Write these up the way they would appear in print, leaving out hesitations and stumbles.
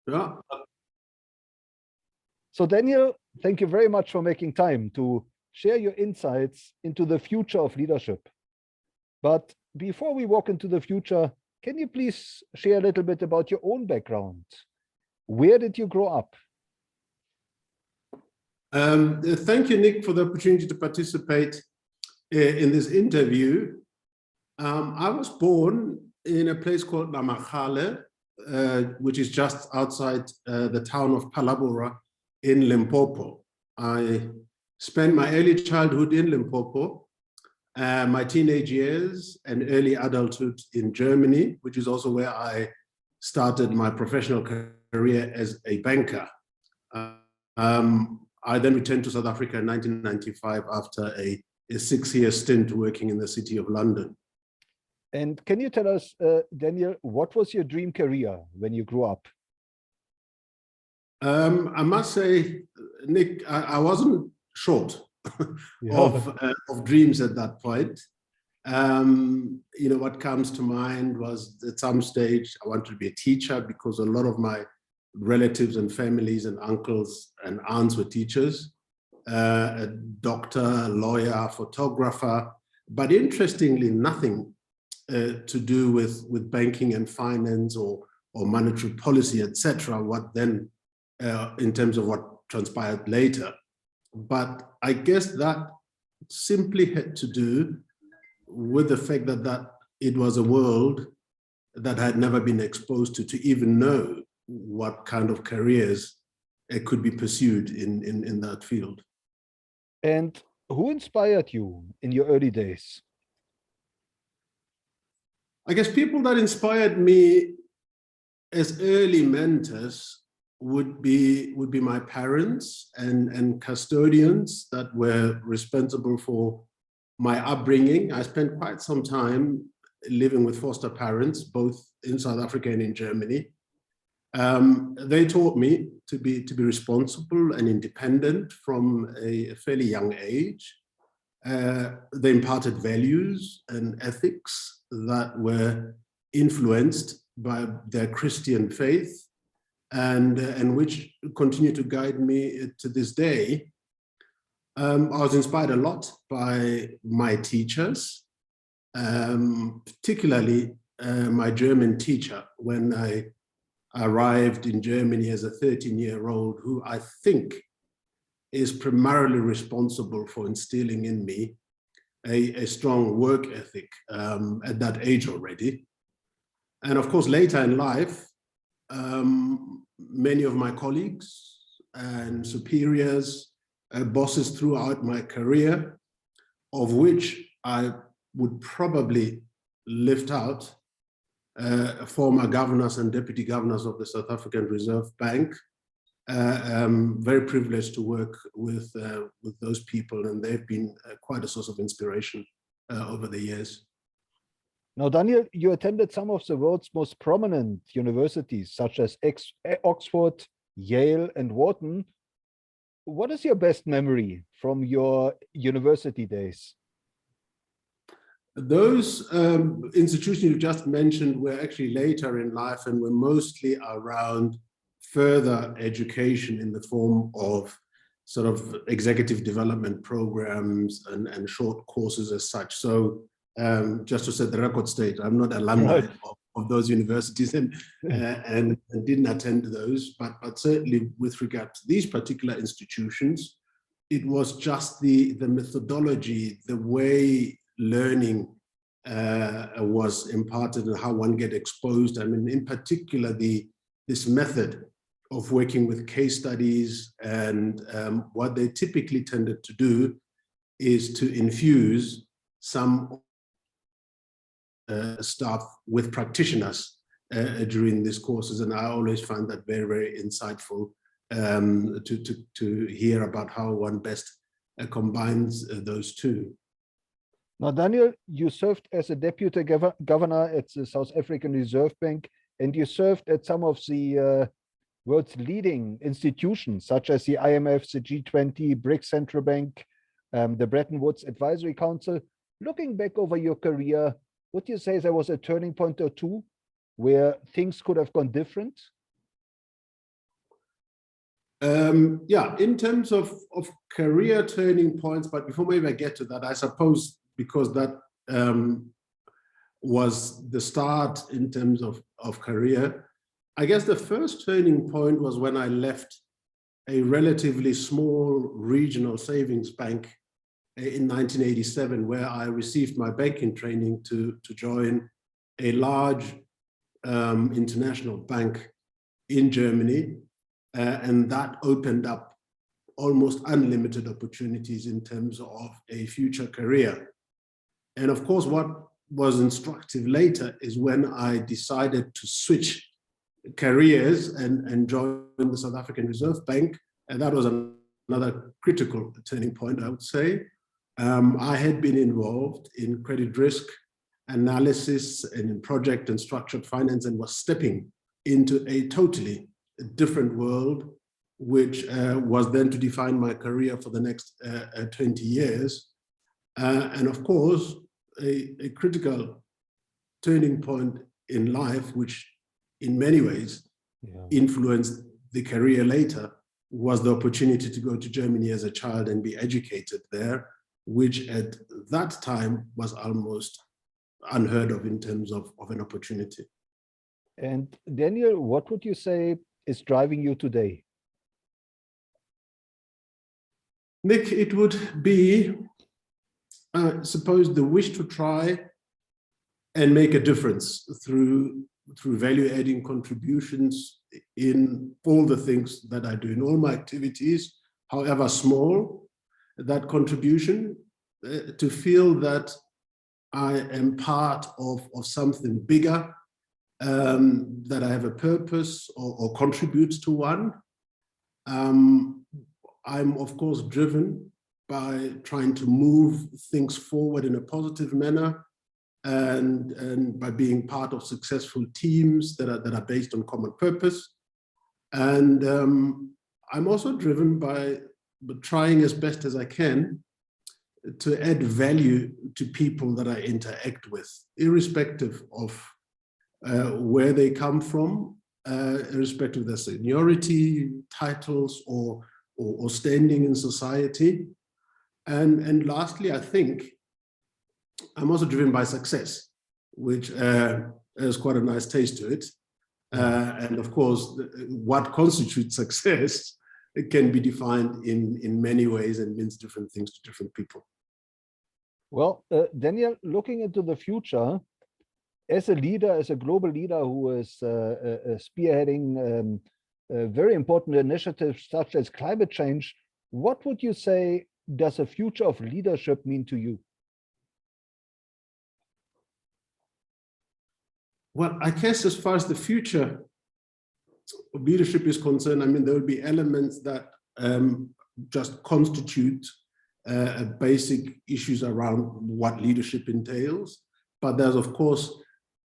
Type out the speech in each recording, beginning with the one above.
Yeah. So Daniel, thank you very much for making time to share your insights into the future of leadership. But before we walk into the future, can you please share a little bit about your own background? Where did you grow up? Thank you, Nick, for the opportunity to participate in this interview. I was born in a place called Mminele, which is just outside the town of Palabora in Limpopo. I spent my early childhood in Limpopo, my teenage years and early adulthood in Germany, which is also where I started my professional career as a banker. I then returned to South Africa in 1995 after a 6-year stint working in the City of London. And can you tell us, Daniel, what was your dream career when you grew up? I must say, Nick, I wasn't short of dreams at that point. What comes to mind was at some stage, I wanted to be a teacher because a lot of my relatives and families and uncles and aunts were teachers, a doctor, lawyer, photographer, but interestingly, nothing to do with banking and finance or monetary policy, etc. What then, in terms of what transpired later. But I guess that simply had to do with the fact that it was a world that I had never been exposed to even know what kind of careers could be pursued in that field. And who inspired you in your early days? I guess people that inspired me as early mentors would be my parents and custodians that were responsible for my upbringing. I spent quite some time living with foster parents, both in South Africa and in Germany. They taught me to be responsible and independent from a fairly young age. They imparted values and ethics that were influenced by their Christian faith and which continue to guide me to this day. I was inspired a lot by my teachers, particularly my German teacher when I arrived in Germany as a 13-year-old, who I think is primarily responsible for instilling in me a strong work ethic at that age already. And of course, later in life, many of my colleagues and superiors, bosses throughout my career, of which I would probably lift out former governors and deputy governors of the South African Reserve Bank. I'm very privileged to work with those people, and they've been quite a source of inspiration over the years. Now, Daniel, you attended some of the world's most prominent universities, such as Oxford, Yale, and Wharton. What is your best memory from your university days? Those institutions you just mentioned were actually later in life and were mostly around further education in the form of sort of executive development programs and short courses as such. So just to set the record straight, I'm not alumni of those universities and didn't attend those, but certainly with regard to these particular institutions, it was just the methodology, the way learning was imparted and how one get exposed. I mean, in particular, this method of working with case studies and what they typically tended to do is to infuse some staff with practitioners during these courses. And I always find that very, very insightful to hear about how one best combines those two. Now, Daniel, you served as a deputy governor at the South African Reserve Bank, and you served at some of the world's leading institutions, such as the IMF, the G20, BRICS Central Bank, the Bretton Woods Advisory Council. Looking back over your career, would you say there was a turning point or two where things could have gone different? Yeah, in terms of career turning points, but before maybe I get to that, I suppose because that was the start in terms of career, I guess the first turning point was when I left a relatively small regional savings bank in 1987, where I received my banking training to join a large international bank in Germany. And that opened up almost unlimited opportunities in terms of a future career. And of course, what was instructive later is when I decided to switch careers and join the South African Reserve Bank. And that was another critical turning point, I would say. I had been involved in credit risk analysis and in project and structured finance, and was stepping into a totally different world, which was then to define my career for the next 20 years. And of course, a critical turning point in life, which in many ways influenced the career later, was the opportunity to go to Germany as a child and be educated there, which at that time was almost unheard of in terms of an opportunity. And Daniel, what would you say is driving you today? Nick, it would be, I suppose, the wish to try and make a difference through value-adding contributions in all the things that I do, in all my activities, however small that contribution, to feel that I am part of something bigger, that I have a purpose or contribute to one. I'm of course driven by trying to move things forward in a positive manner, and by being part of successful teams that are based on common purpose. And I'm also driven by trying as best as I can to add value to people that I interact with, irrespective of where they come from, irrespective of their seniority, titles, or standing in society. And lastly, I think I'm also driven by success, which has quite a nice taste to it. And of course, what constitutes success, it can be defined in many ways and means different things to different people. Well, Daniel, looking into the future, as a leader, as a global leader who is spearheading very important initiatives such as climate change, what would you say does a future of leadership mean to you? Well, I guess as far as the future of leadership is concerned, I mean, there will be elements that just constitute basic issues around what leadership entails. But there's, of course,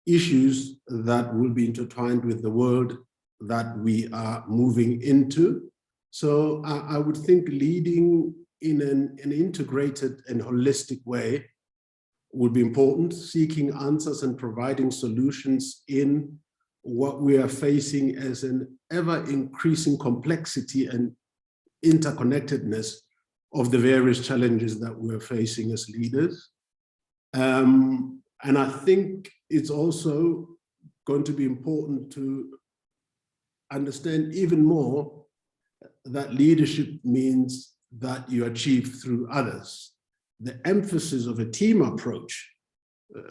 issues that will be intertwined with the world that we are moving into. So I would think leading in an integrated and holistic way would be important, seeking answers and providing solutions in what we are facing as an ever-increasing complexity and interconnectedness of the various challenges that we're facing as leaders. And I think it's also going to be important to understand even more that leadership means that you achieve through others. The emphasis of a team approach,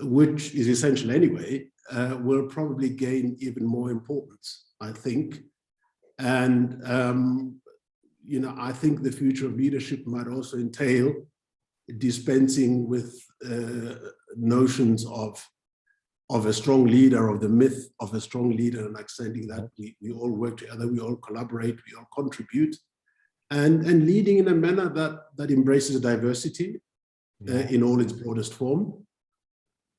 which is essential anyway, will probably gain even more importance, I think. And, you know, I think the future of leadership might also entail dispensing with notions of a strong leader, of the myth of a strong leader, and extending that we all work together, we all collaborate, we all contribute, and leading in a manner that embraces diversity in all its broadest form,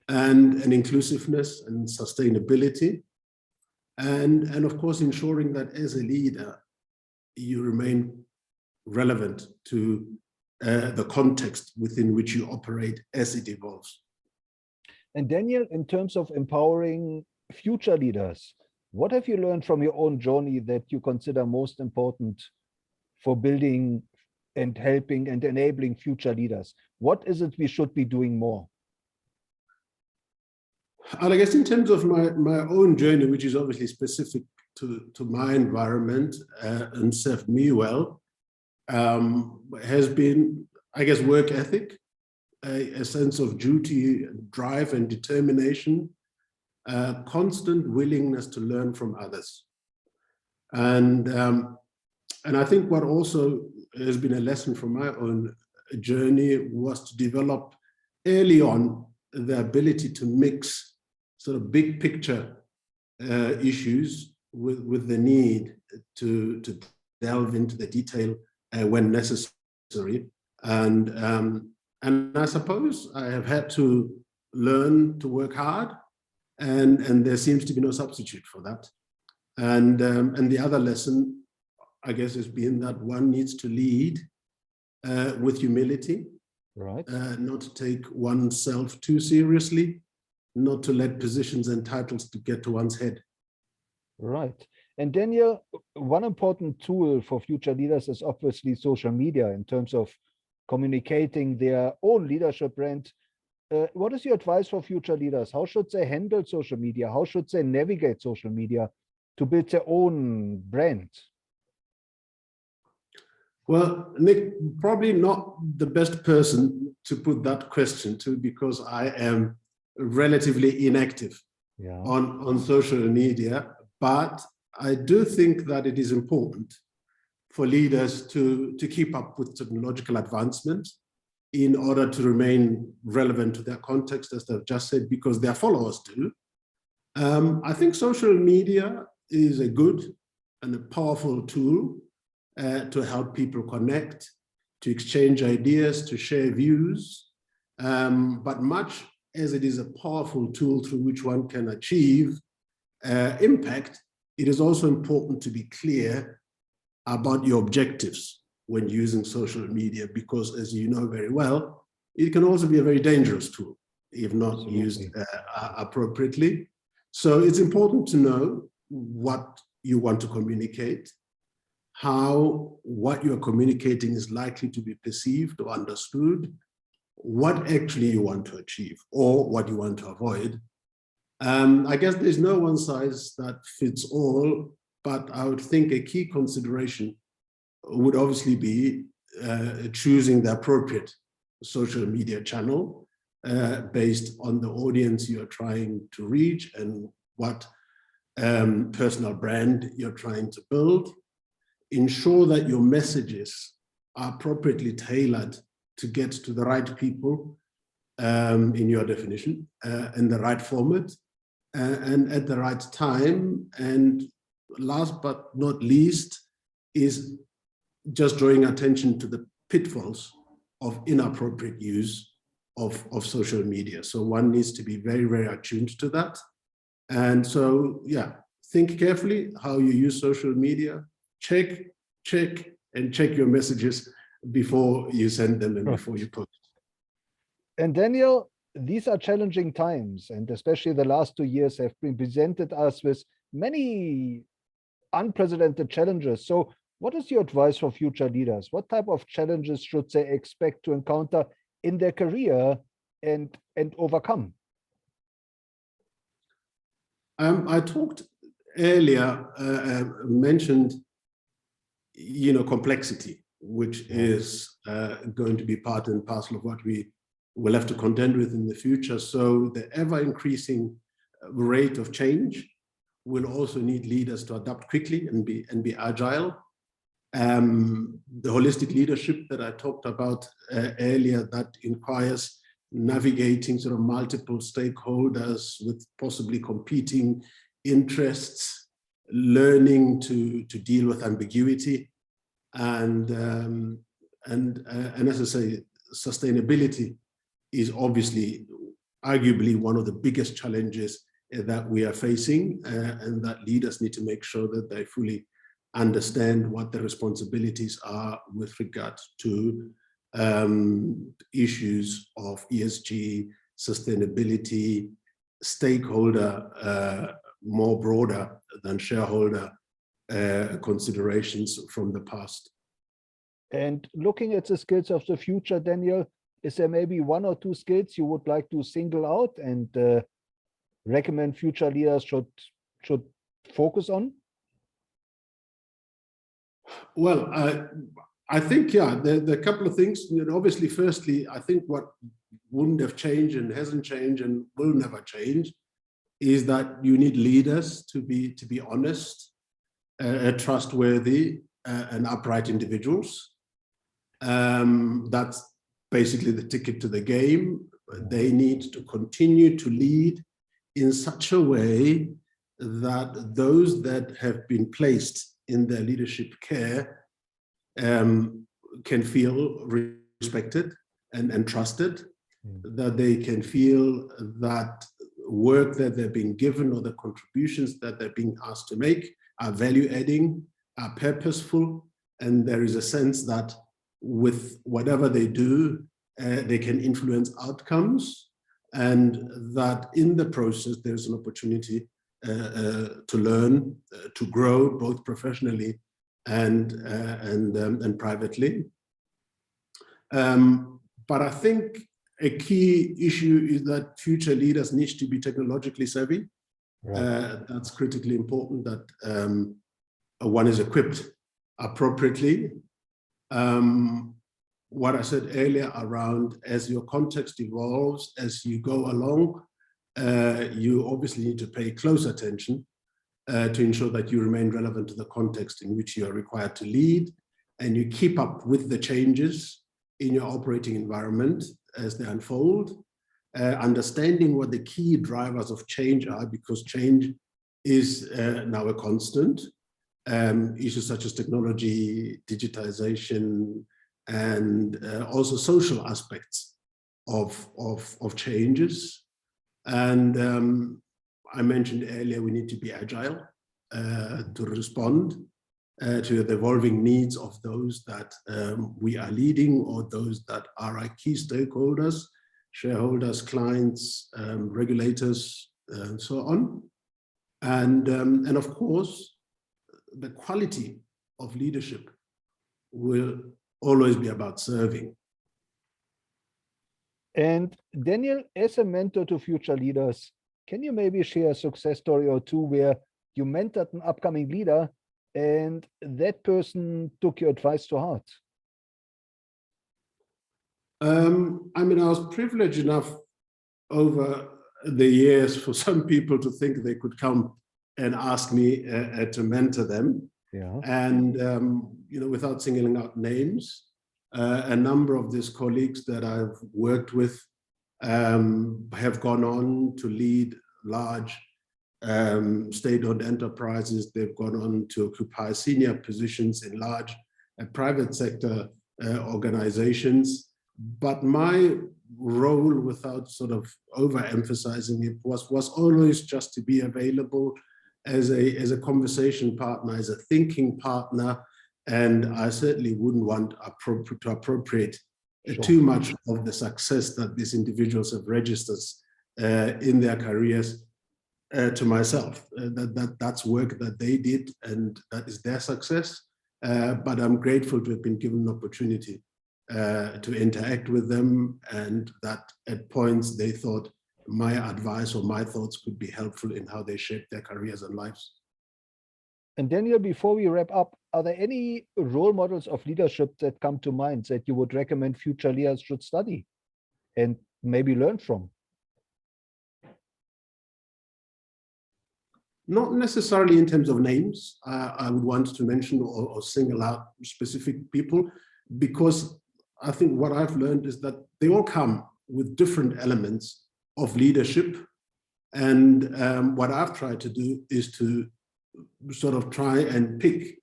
and inclusiveness and sustainability, and of course ensuring that as a leader you remain relevant to the context within which you operate as it evolves. And Daniel, in terms of empowering future leaders, what have you learned from your own journey that you consider most important for building and helping and enabling future leaders? What is it we should be doing more? And I guess in terms of my own journey, which is obviously specific to my environment and served me well, has been, I guess, work ethic, a sense of duty, drive and determination, constant willingness to learn from others. And I think what also has been a lesson from my own journey was to develop early on the ability to mix sort of big picture issues with the need to delve into the detail when necessary. And I suppose I have had to learn to work hard, and there seems to be no substitute for that. And the other lesson, I guess, has been that one needs to lead with humility, Right. not to take oneself too seriously, not to let positions and titles to get to one's head. Right. And Daniel, one important tool for future leaders is obviously social media in terms of communicating their own leadership brand. What is your advice for future leaders? How should they handle social media? How should they navigate social media to build their own brand? Well, Nick, probably not the best person to put that question to, because I am relatively inactive on social media. But I do think that it is important for leaders to keep up with technological advancement in order to remain relevant to their context, as I've just said, because their followers do. I think social media is a good and a powerful tool to help people connect, to exchange ideas, to share views. But much as it is a powerful tool through which one can achieve impact, it is also important to be clear about your objectives when using social media, because, as you know very well, it can also be a very dangerous tool if not Absolutely. used appropriately. So it's important to know what you want to communicate, how what you're communicating is likely to be perceived or understood, what actually you want to achieve or what you want to avoid. I guess there's no one size that fits all, but I would think a key consideration would obviously be choosing the appropriate social media channel based on the audience you're trying to reach and what personal brand you're trying to build. Ensure that your messages are appropriately tailored to get to the right people in your definition, in the right format, and at the right time. And last but not least is just drawing attention to the pitfalls of inappropriate use of social media. So one needs to be very, very attuned to that. And so, yeah, think carefully how you use social media, check your messages before you send them and before you post. And Daniel, these are challenging times, and especially the last 2 years have been presented us with many unprecedented challenges. So what is your advice for future leaders? What type of challenges should they expect to encounter in their career and overcome? I talked earlier, mentioned, complexity, which is going to be part and parcel of what we will have to contend with in the future. So the ever-increasing rate of change will also need leaders to adapt quickly and be agile. The holistic leadership that I talked about earlier, that requires navigating sort of multiple stakeholders with possibly competing interests, learning to deal with ambiguity, and as I say, sustainability is obviously arguably one of the biggest challenges that we are facing, and that leaders need to make sure that they fully understand what their responsibilities are with regard to issues of ESG, sustainability, stakeholder, more broader than shareholder considerations from the past. And looking at the skills of the future, Daniel, is there maybe one or two skills you would like to single out and recommend future leaders should focus on? Well, I think, yeah, there are a couple of things. Obviously, firstly, I think what wouldn't have changed and hasn't changed and will never change is that you need leaders to be honest, trustworthy, and upright individuals. That's basically the ticket to the game. They need to continue to lead in such a way that those that have been placed in their leadership care can feel respected and trusted, that they can feel that work that they're being given or the contributions that they're being asked to make are value-adding, are purposeful, and there is a sense that with whatever they do, they can influence outcomes, and that in the process, there's an opportunity to learn, to grow, both professionally and privately. But I think a key issue is that future leaders need to be technologically savvy. Right. That's critically important, that one is equipped appropriately. What I said earlier around, as your context evolves, as you go along, you obviously need to pay close attention to ensure that you remain relevant to the context in which you are required to lead, and you keep up with the changes in your operating environment as they unfold, understanding what the key drivers of change are, because change is now a constant. Issues such as technology, digitization, and also social aspects of changes. And I mentioned earlier, we need to be agile to respond to the evolving needs of those that we are leading, or those that are our key stakeholders, shareholders, clients, regulators, and so on. And of course, the quality of leadership will always be about serving. And Daniel, as a mentor to future leaders, can you maybe share a success story or two where you mentored an upcoming leader and that person took your advice to heart? I mean, I was privileged enough over the years for some people to think they could come and ask me to mentor them. Yeah. And, you know, without singling out names, a number of these colleagues that I've worked with have gone on to lead large state-owned enterprises. They've gone on to occupy senior positions in large private sector organizations. But my role, without sort of overemphasizing it, was always just to be available as a conversation partner, as a thinking partner. And I certainly wouldn't want to appropriate too much of the success that these individuals have registered in their careers to myself. That's work that they did, and that is their success. But I'm grateful to have been given an opportunity to interact with them, and that at points they thought my advice or my thoughts could be helpful in how they shape their careers and lives. And Daniel, before we wrap up, are there any role models of leadership that come to mind that you would recommend future leaders should study and maybe learn from? Not necessarily in terms of names. I would want to mention or single out specific people, because I think what I've learned is that they all come with different elements of leadership. And what I've tried to do is to sort of try and pick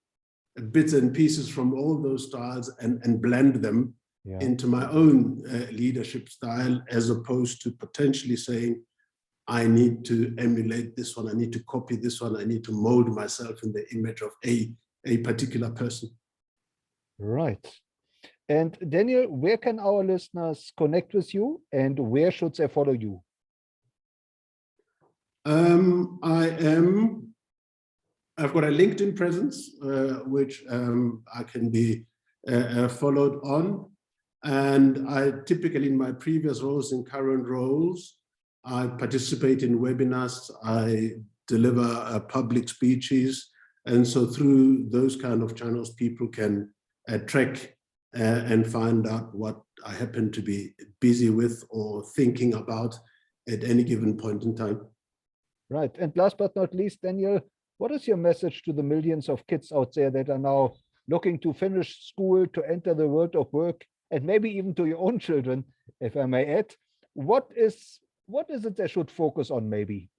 bits and pieces from all those styles and blend them into my own leadership style, as opposed to potentially saying, I need to emulate this one, I need to copy this one, I need to mold myself in the image of a particular person. Right. And Daniel, where can our listeners connect with you, and where should they follow you? I've got a LinkedIn presence, which I can be followed on. And I typically, in my previous roles and current roles, I participate in webinars, I deliver public speeches. And so through those kind of channels, people can track and find out what I happen to be busy with or thinking about at any given point in time. Right. And last but not least, Daniel, what is your message to the millions of kids out there that are now looking to finish school, to enter the world of work, and maybe even to your own children, if I may add? What is it they should focus on, maybe?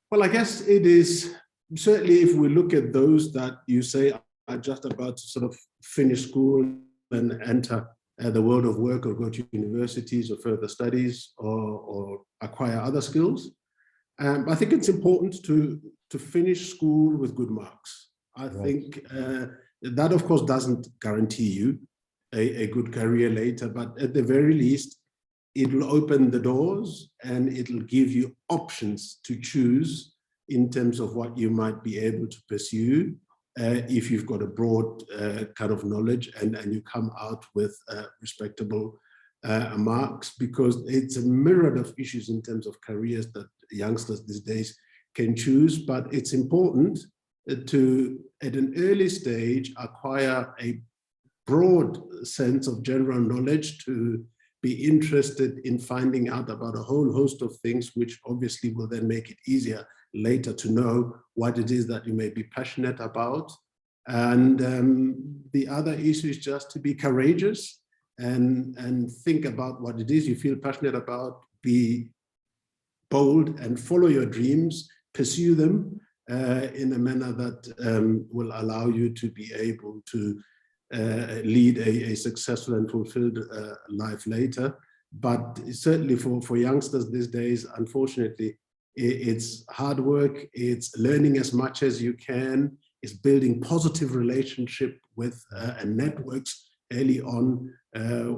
Well, I guess it is certainly, if we look at those that you say are just about to sort of finish school and enter the world of work, or go to universities or further studies, or acquire other skills. I think it's important to finish school with good marks. I think that, of course, doesn't guarantee you a good career later, but at the very least, it'll open the doors and it'll give you options to choose in terms of what you might be able to pursue if you've got a broad kind of knowledge and you come out with respectable marks, because it's a myriad of issues in terms of careers that youngsters these days can choose. But it's important to, at an early stage, acquire a broad sense of general knowledge, to be interested in finding out about a whole host of things, which obviously will then make it easier later to know what it is that you may be passionate about. And the other issue is just to be courageous and think about what it is you feel passionate about, be bold and follow your dreams, pursue them in a manner that will allow you to be able to lead a successful and fulfilled life later. But certainly for youngsters these days, unfortunately, it's hard work, it's learning as much as you can, it's building positive relationship with and networks early on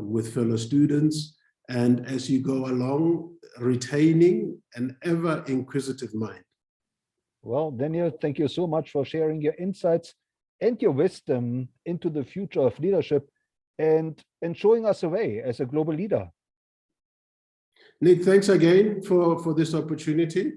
with fellow students, and as you go along, retaining an ever inquisitive mind. Well, Daniel, thank you so much for sharing your insights and your wisdom into the future of leadership, and showing us a way as a global leader. Nick, thanks again for this opportunity.